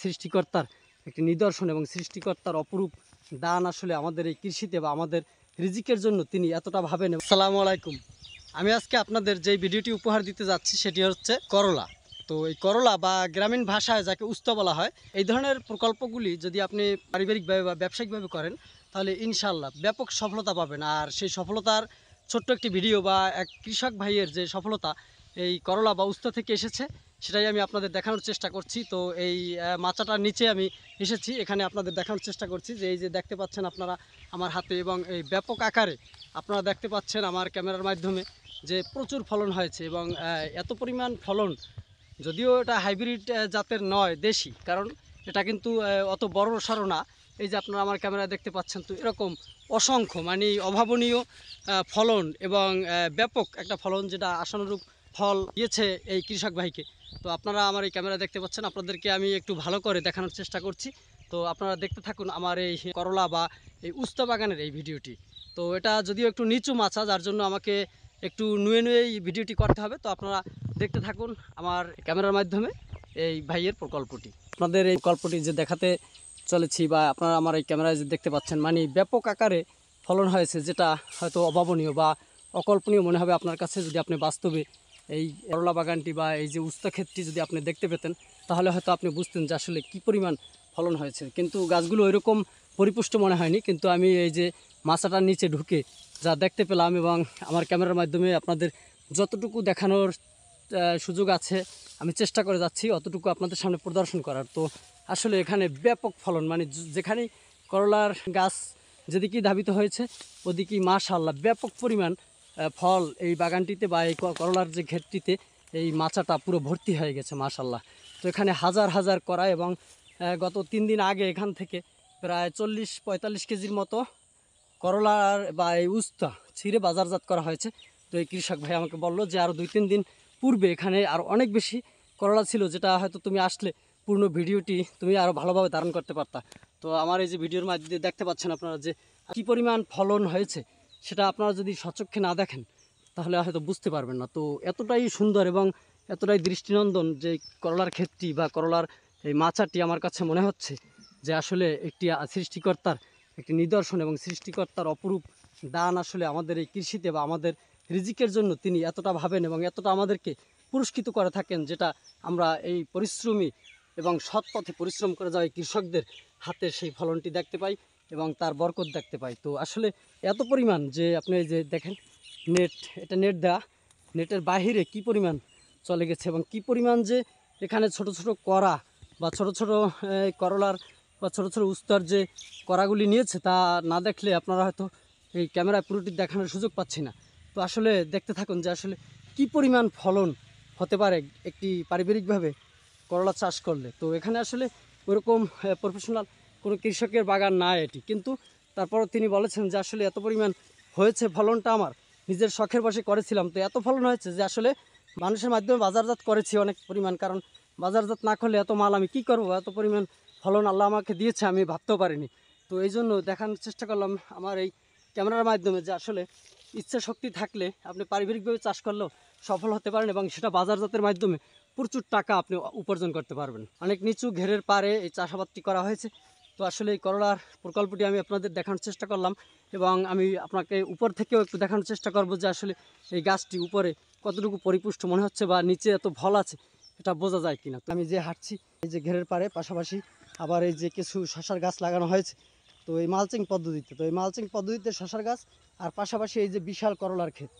সৃষ্টিকর্তার একটি নিদর্শন এবং সৃষ্টিকর্তার অপরূপ দান আসলে আমাদের এই কৃষিতে বা আমাদের রিজিকের জন্য তিনি এতটা ভাবেন। আসসালামু আলাইকুম। আমি আজকে আপনাদের যে ভিডিওটি উপহার দিতে যাচ্ছি সেটি হচ্ছে করলা। তো এই করলা বা গ্রামীণ ভাষায় যাকে উস্তা বলা হয়, এই ধরনের প্রকল্পগুলি যদি আপনি পারিবারিকভাবে বা ব্যবসায়িকভাবে করেন তাহলে ইনশাল্লাহ ব্যাপক সফলতা পাবেন। আর সেই সফলতার ছোট্ট একটি ভিডিও বা এক কৃষক ভাইয়ের যে সফলতা এই করলা বা উস্তা থেকে এসেছে সেটাই আমি আপনাদের দেখানোর চেষ্টা করছি। তো এই মাচাটার নিচে আমি এসেছি, এখানে আপনাদের দেখানোর চেষ্টা করছি যে এই যে দেখতে পাচ্ছেন আপনারা আমার হাতে, এবং এই ব্যাপক আকারে আপনারা দেখতে পাচ্ছেন আমার ক্যামেরার মাধ্যমে যে প্রচুর ফলন হয়েছে। এবং এত পরিমাণ ফলন, যদিও এটা হাইব্রিড জাতের নয়, দেশি, কারণ এটা কিন্তু অত বড় সড়ো না। এই যে আপনারা আমার ক্যামেরায় দেখতে পাচ্ছেন, তো এরকম অসংখ্য মানে অভাবনীয় ফলন এবং ব্যাপক একটা ফলন, যেটা আশানুরূপ ফল দিয়েছে এই কৃষক ভাইকে। তো আপনারা আমার এই ক্যামেরা দেখতে পাচ্ছেন, আপনাদেরকে আমি একটু ভালো করে দেখানোর চেষ্টা করছি। তো আপনারা দেখতে থাকুন আমার এই করলা বা এই উস্তা বাগানের এই ভিডিওটি। তো এটা যদিও একটু নিচু মাচা, যার জন্য আমাকে একটু নুয়ে এই ভিডিওটি করতে হবে। তো আপনারা দেখতে থাকুন আমার ক্যামেরার মাধ্যমে এই ভাইয়ের প্রকল্পটি। আপনাদের এই প্রকল্পটি যে দেখাতে চলেছি বা আপনারা আমার এই ক্যামেরায় যে দেখতে পাচ্ছেন, মানে ব্যাপক আকারে ফলন হয়েছে, যেটা হয়তো অভাবনীয় বা অকল্পনীয় মনে হবে আপনার কাছে। যদি আপনি বাস্তবে এই করলা বাগানটি বা এই যে উস্তা ক্ষেতটি যদি আপনি দেখতে পেতেন, তাহলে হয়তো আপনি বুঝতেন যে আসলে কী পরিমাণ ফলন হয়েছে। কিন্তু গাছগুলো ওইরকম পরিপুষ্ট মনে হয়নি, কিন্তু আমি এই যে মাচাটার নিচে ঢুকে যা দেখতে পেলাম এবং আমার ক্যামেরার মাধ্যমে আপনাদের যতটুকু দেখানোর সুযোগ আছে আমি চেষ্টা করে যাচ্ছি অতটুকু আপনাদের সামনে প্রদর্শন করার। তো আসলে এখানে ব্যাপক ফলন, মানে যেখানেই করলার গাছ যেদিকেই ধাবিত হয়েছে ওদিকেই মাশাআল্লাহ ব্যাপক পরিমাণ ফল এই বাগানটিতে বা এই করলার যে ক্ষেতটিতে এই মাচাটা পুরো ভর্তি হয়ে গেছে মাশাআল্লাহ। তো এখানে হাজার হাজার করা, এবং গত 3 দিন আগে এখান থেকে প্রায় 40-45 কেজির মতো করলার বা এই উস্তা ছিঁড়ে বাজারজাত করা হয়েছে। তো এই কৃষক ভাই আমাকে বললো যে আরও 2-3 দিন পূর্বে এখানে আর অনেক বেশি করলা ছিল, যেটা হয়তো তুমি আসলে পূর্ণ ভিডিওটি তুমি আরও ভালোভাবে ধারণ করতে পারতা। তো আমার এই যে ভিডিওর মাধ্যমে দেখতে পাচ্ছেন আপনারা যে কী পরিমাণ ফলন হয়েছে, সেটা আপনারা যদি সচক্ষে না দেখেন তাহলে হয়তো বুঝতে পারবেন না। তো এতটাই সুন্দর এবং এতটাই দৃষ্টিনন্দন যে করলার ক্ষেতটি বা করলার এই মাচাটি আমার কাছে মনে হচ্ছে যে আসলে একটি সৃষ্টিকর্তার একটি নিদর্শন এবং সৃষ্টিকর্তার অপরূপ দান আসলে আমাদের এই কৃষিতে বা আমাদের রিজিকের জন্য তিনি এতটা ভাবেন এবং এতটা আমাদেরকে পুরস্কৃত করে থাকেন, যেটা আমরা এই পরিশ্রমী এবং সৎ পথে পরিশ্রম করে যাওয়া এই কৃষকদের হাতে সেই ফলনটি দেখতে পাই এবং তার বরকত দেখতে পাই। তো আসলে এত পরিমাণ যে আপনি যে দেখেন নেট, এটা নেট দেওয়া, নেটের বাহিরে কি পরিমাণ চলে গেছে এবং কি পরিমাণ যে এখানে ছোট ছোট করা বা ছোট ছোট করলার বা ছোট ছোট উস্তার যে করাগুলি নিয়েছে, তা না দেখলে আপনারা হয়তো এই ক্যামেরায় পুরোটি দেখানোর সুযোগ পাচ্ছি না। তো আসলে দেখতে থাকুন যে আসলে কি পরিমাণ ফলন হতে পারে একটি পারিবারিকভাবে করলা চাষ করলে। তো এখানে আসলে ওরকম প্রফেশনাল কোনো কৃষকের বাগান না এটি, কিন্তু তারপরও তিনি বলেছেন যে আসলে এত পরিমাণ হয়েছে, ফলনটা আমার নিজের শখের বশে করেছিলাম, তো এত ফলন হয়েছে যে আসলে মানুষের মাধ্যমে বাজারজাত করেছি অনেক পরিমাণ, কারণ বাজারজাত না করলে এত মাল আমি কি করব, এত পরিমাণ ফলন আল্লাহ আমাকে দিয়েছে আমি ভাবতেও পারিনি। তো এই জন্য দেখানোর চেষ্টা করলাম আমার এই ক্যামেরার মাধ্যমে যে আসলে ইচ্ছা শক্তি থাকলে আপনি পারিবারিকভাবে চাষ করলেও সফল হতে পারেন এবং সেটা বাজারজাতের মাধ্যমে প্রচুর টাকা আপনি উপার্জন করতে পারবেন। অনেক নিচু ঘেরের পারে এই চাষাবাদটি করা হয়েছে। তো আসলে এই করলার প্রকল্পটি আমি আপনাদের দেখানোর চেষ্টা করলাম এবং আমি আপনাকে উপর থেকেও একটু দেখানোর চেষ্টা করব যে আসলে এই গাছটি উপরে কতটুকু পরিপুষ্ট মনে হচ্ছে বা নিচে এত ফল আছে এটা বোঝা যায় কিনা। তো আমি যে হাঁটছি এই যে ঘেরের পারে, পাশাপাশি আবার এই যে কিছু শশার গাছ লাগানো হয়েছে তো এই মালচিং পদ্ধতিতে। তো এই মালচিং পদ্ধতিতে শশার গাছ আর পাশাপাশি এই যে বিশাল করলার ক্ষেত,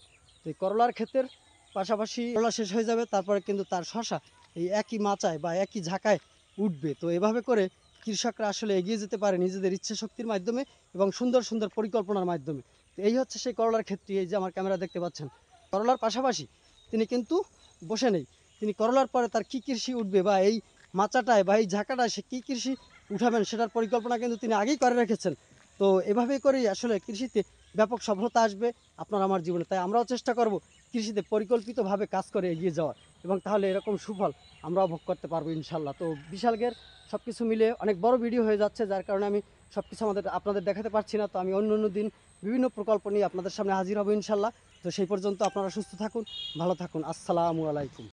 তো এই করলার ক্ষেতের পাশাপাশি করলা শেষ হয়ে যাবে, তারপরে কিন্তু তার শশা এই একই মাচায় বা একই ঝাঁকায় উঠবে। তো এভাবে করে কৃষকরা আসলে এগিয়ে যেতে পারে নিজেদের ইচ্ছে শক্তির মাধ্যমে এবং সুন্দর সুন্দর পরিকল্পনার মাধ্যমে। তো এই হচ্ছে সেই করলার ক্ষেত্রে, এই যে আমার ক্যামেরা দেখতে পাচ্ছেন। করলার পাশাপাশি তিনি কিন্তু বসে নেই, তিনি করলার পরে তার কী কৃষি উঠবে বা এই মাচাটায় বা এই ঝাঁকাটায় সে কী কৃষি উঠাবেন সেটার পরিকল্পনা কিন্তু তিনি আগেই করে রেখেছেন। তো এভাবেই করেই আসলে কৃষিতে ব্যাপক সফলতা আসবে আপনার আমার জীবনে। তাই আমরাও চেষ্টা করব কৃষিতে পরিকল্পিতভাবে কাজ করে এগিয়ে যাওয়ার, এবং তাহলে এরকম সুফল আমরাও ভোগ করতে পারবো ইনশাল্লাহ। তো বিশাল গের সব কিছু মিলে অনেক বড় ভিডিও হয়ে যাচ্ছে, যার কারণে আমি সব কিছু আপনাদের দেখাতে পারছি না। তো আমি অন্য অন্য দিন বিভিন্ন প্রকল্প নিয়ে আপনাদের সামনে হাজির হব ইনশাল্লাহ। তো সেই পর্যন্ত আপনারা সুস্থ থাকুন, ভালো থাকুন। আসসালামু আলাইকুম।